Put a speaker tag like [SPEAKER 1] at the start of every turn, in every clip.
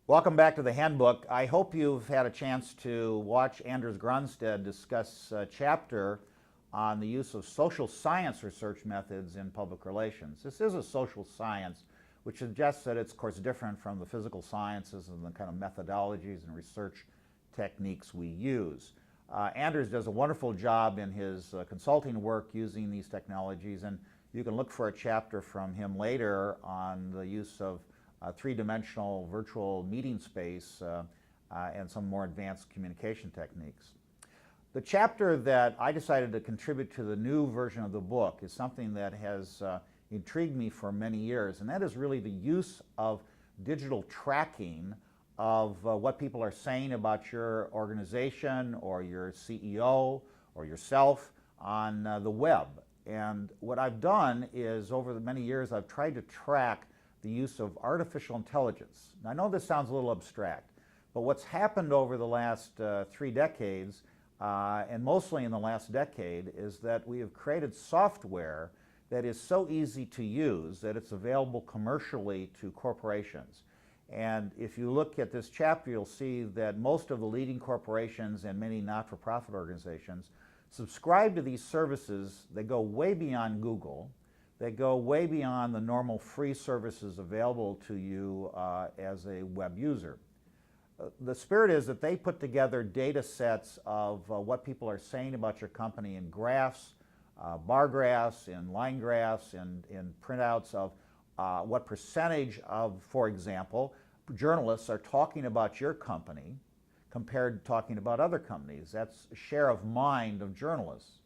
[SPEAKER 1] Welcome back to the Handbook. I hope you've had a chance to watch Anders Gronstedt discuss a chapter on the use of social science research methods in public relations. This is a social science, which suggests that it's, of course, different from the physical sciences and the kind of methodologies and research techniques we use. Anders does a wonderful job in his consulting work using these technologies, and you can look for a chapter from him later on the use of three-dimensional virtual meeting space and some more advanced communication techniques. The chapter that I decided to contribute to the new version of the book is something that has intrigued me for many years, and that is really the use of digital tracking of what people are saying about your organization or your CEO or yourself on the web. And what I've done is, over the many years, I've tried to track the use of artificial intelligence. Now, I know this sounds a little abstract, but what's happened over the last 3 decades, and mostly in the last decade, is that we have created software that is so easy to use that it's available commercially to corporations. And if you look at this chapter, you'll see that most of the leading corporations and many not-for-profit organizations subscribe to these services that go way beyond Google. They go way beyond the normal free services available to you as a web user. The spirit is that they put together data sets of what people are saying about your company in graphs, bar graphs, in line graphs, in printouts of what percentage of, for example, journalists are talking about your company compared to talking about other companies. That's a share of mind of journalists.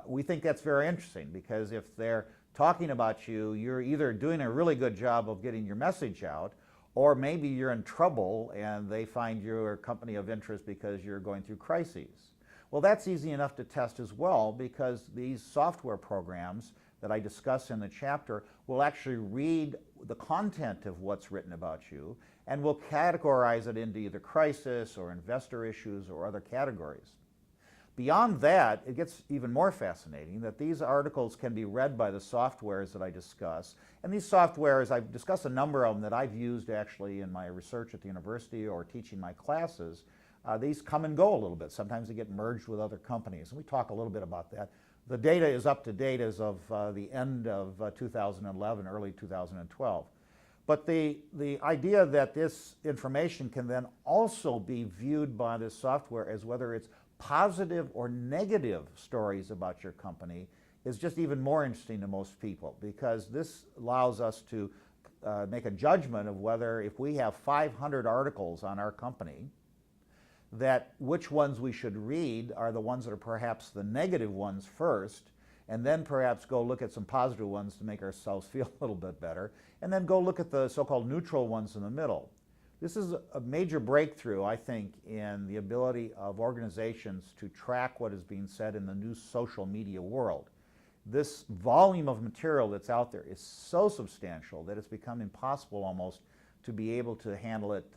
[SPEAKER 1] We think that's very interesting because if they're talking about you, you're either doing a really good job of getting your message out, or maybe you're in trouble and they find you're a company of interest because you're going through crises. Well, that's easy enough to test as well, because these software programs that I discuss in the chapter will actually read the content of what's written about you and will categorize it into either crisis or investor issues or other categories. Beyond that, it gets even more fascinating that these articles can be read by the softwares that I discuss. And these softwares, I've discussed a number of them that I've used actually in my research at the university or teaching my classes. These come and go a little bit. Sometimes they get merged with other companies, and we talk a little bit about that. The data is up to date as of the end of 2011, early 2012. But the idea that this information can then also be viewed by this software as whether it's positive or negative stories about your company is just even more interesting to most people, because this allows us to make a judgment of whether, if we have 500 articles on our company, that which ones we should read are the ones that are perhaps the negative ones first, and then perhaps go look at some positive ones to make ourselves feel a little bit better, and then go look at the so-called neutral ones in the middle. This is a major breakthrough, I think, in the ability of organizations to track what is being said in the new social media world. This volume of material that's out there is so substantial that it's become impossible almost to be able to handle it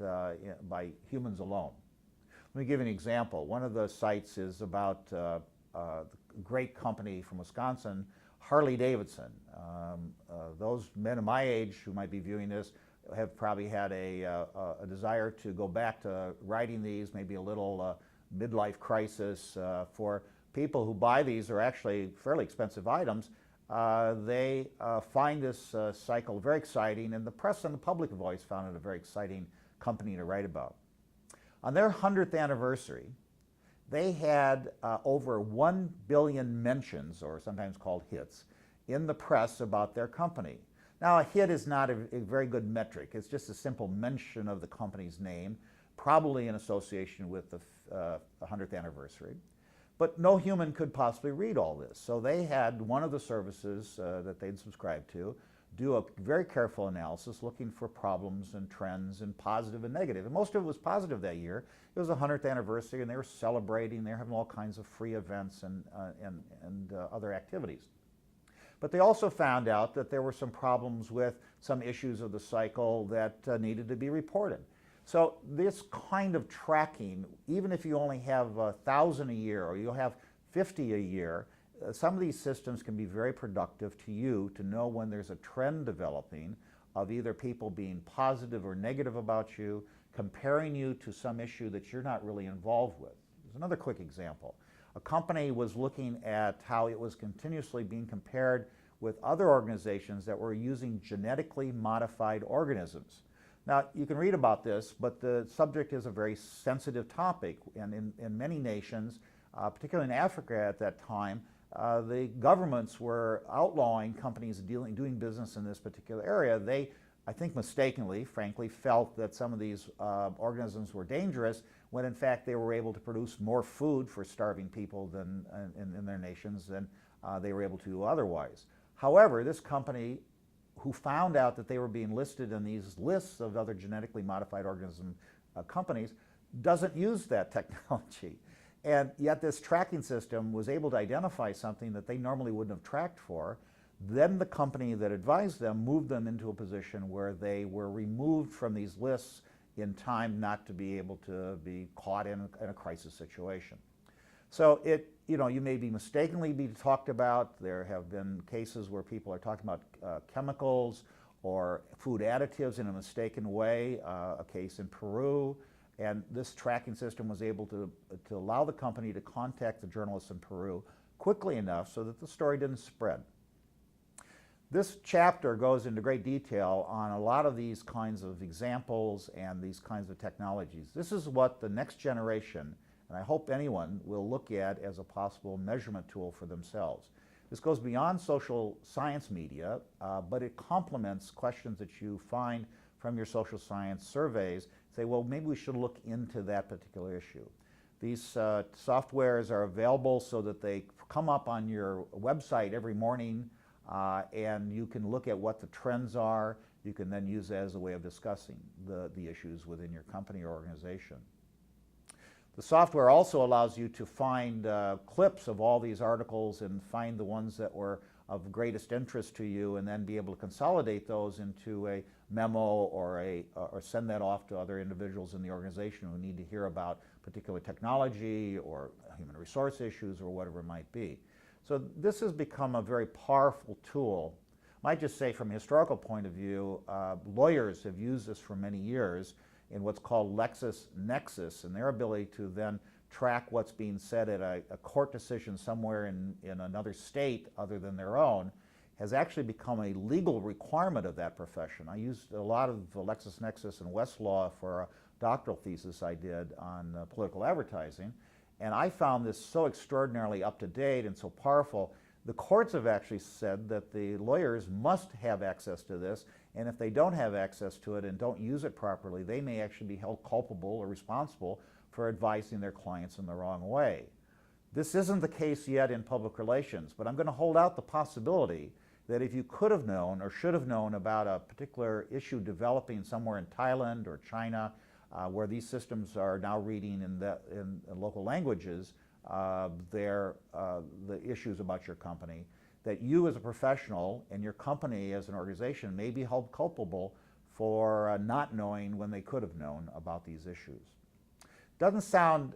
[SPEAKER 1] by humans alone. Let me give you an example. One of the sites is about a great company from Wisconsin, Harley-Davidson. Those men of my age who might be viewing this have probably had a desire to go back to riding these, maybe a little midlife crisis. For people who buy these, are actually fairly expensive items. They find this cycle very exciting, and the press and the public have always found it a very exciting company to write about. On their 100th anniversary, they had over 1 billion mentions, or sometimes called hits, in the press about their company. Now, a hit is not a very good metric. It's just a simple mention of the company's name, probably in association with the 100th anniversary. But no human could possibly read all this. So they had one of the services that they'd subscribed to do a very careful analysis, looking for problems and trends and positive and negative. And most of it was positive that year. It was the 100th anniversary, and they were celebrating. They were having all kinds of free events and other activities. But they also found out that there were some problems with some issues of the cycle that needed to be reported. So this kind of tracking, even if you only have 1,000 a year or you have 50 a year, some of these systems can be very productive to you to know when there's a trend developing of either people being positive or negative about you, comparing you to some issue that you're not really involved with. There's another quick example. A company was looking at how it was continuously being compared with other organizations that were using genetically modified organisms. Now, you can read about this, but the subject is a very sensitive topic, and in many nations, particularly in Africa at that time, the governments were outlawing companies doing business in this particular area. They, I think mistakenly, frankly, felt that some of these organisms were dangerous, when in fact they were able to produce more food for starving people than in their nations than they were able to do otherwise. However, this company, who found out that they were being listed in these lists of other genetically modified organism companies, doesn't use that technology. And yet this tracking system was able to identify something that they normally wouldn't have tracked for. Then the company that advised them moved them into a position where they were removed from these lists in time not to be able to be caught in a crisis situation. So you may be mistakenly be talked about. There have been cases where people are talking about chemicals or food additives in a mistaken way, a case in Peru. And this tracking system was able to allow the company to contact the journalists in Peru quickly enough so that the story didn't spread. This chapter goes into great detail on a lot of these kinds of examples and these kinds of technologies. This is what the next generation, and I hope anyone, will look at as a possible measurement tool for themselves. This goes beyond social science media, but it complements questions that you find from your social science surveys. Say, well, maybe we should look into that particular issue. These softwares are available so that they come up on your website every morning, and you can look at what the trends are. You can then use it as a way of discussing the issues within your company or organization. The software also allows you to find clips of all these articles and find the ones that were of greatest interest to you, and then be able to consolidate those into a memo or send that off to other individuals in the organization who need to hear about particular technology or human resource issues or whatever it might be. So this has become a very powerful tool. I might just say from a historical point of view, lawyers have used this for many years in what's called LexisNexis, and their ability to then track what's being said at a court decision somewhere in another state other than their own has actually become a legal requirement of that profession. I used a lot of LexisNexis and Westlaw for a doctoral thesis I did on political advertising, and I found this so extraordinarily up to date and so powerful. The courts have actually said that the lawyers must have access to this, and if they don't have access to it and don't use it properly, they may actually be held culpable or responsible for advising their clients in the wrong way. This isn't the case yet in public relations, but I'm going to hold out the possibility that if you could have known or should have known about a particular issue developing somewhere in Thailand or China, where these systems are now reading in local languages the issues about your company, that you as a professional and your company as an organization may be held culpable for not knowing when they could have known about these issues. Doesn't sound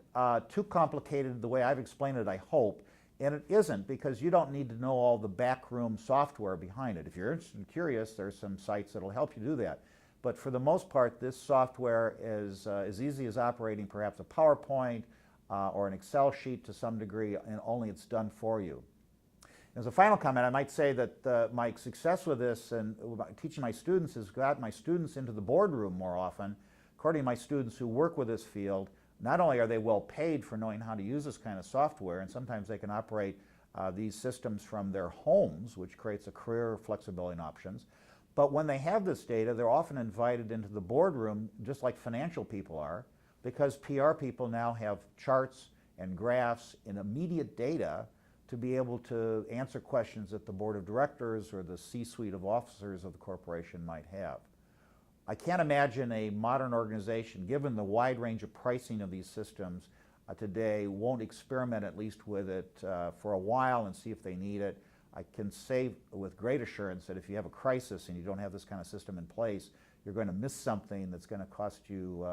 [SPEAKER 1] too complicated the way I've explained it, I hope, and it isn't, because you don't need to know all the backroom software behind it. If you're interested and curious, there's some sites that'll help you do that. But for the most part, this software is as easy as operating perhaps a PowerPoint or an Excel sheet to some degree, and only it's done for you. As a final comment, I might say that my success with this and teaching my students has got my students into the boardroom more often. According to my students who work with this field, not only are they well paid for knowing how to use this kind of software, and sometimes they can operate these systems from their homes, which creates a career flexibility and options, but when they have this data, they're often invited into the boardroom, just like financial people are, because PR people now have charts and graphs and immediate data to be able to answer questions that the board of directors or the C-suite of officers of the corporation might have. I can't imagine a modern organization, given the wide range of pricing of these systems today, won't experiment at least with it for a while and see if they need it. I can say with great assurance that if you have a crisis and you don't have this kind of system in place, you're going to miss something that's going to cost you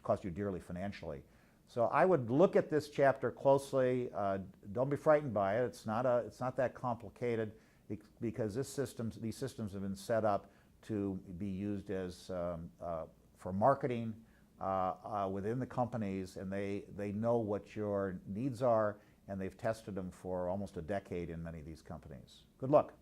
[SPEAKER 1] cost you dearly financially. So I would look at this chapter closely. Don't be frightened by it. It's not that complicated. because these systems have been set up to be used as for marketing within the companies, and they know what your needs are, and they've tested them for almost a decade in many of these companies. Good luck.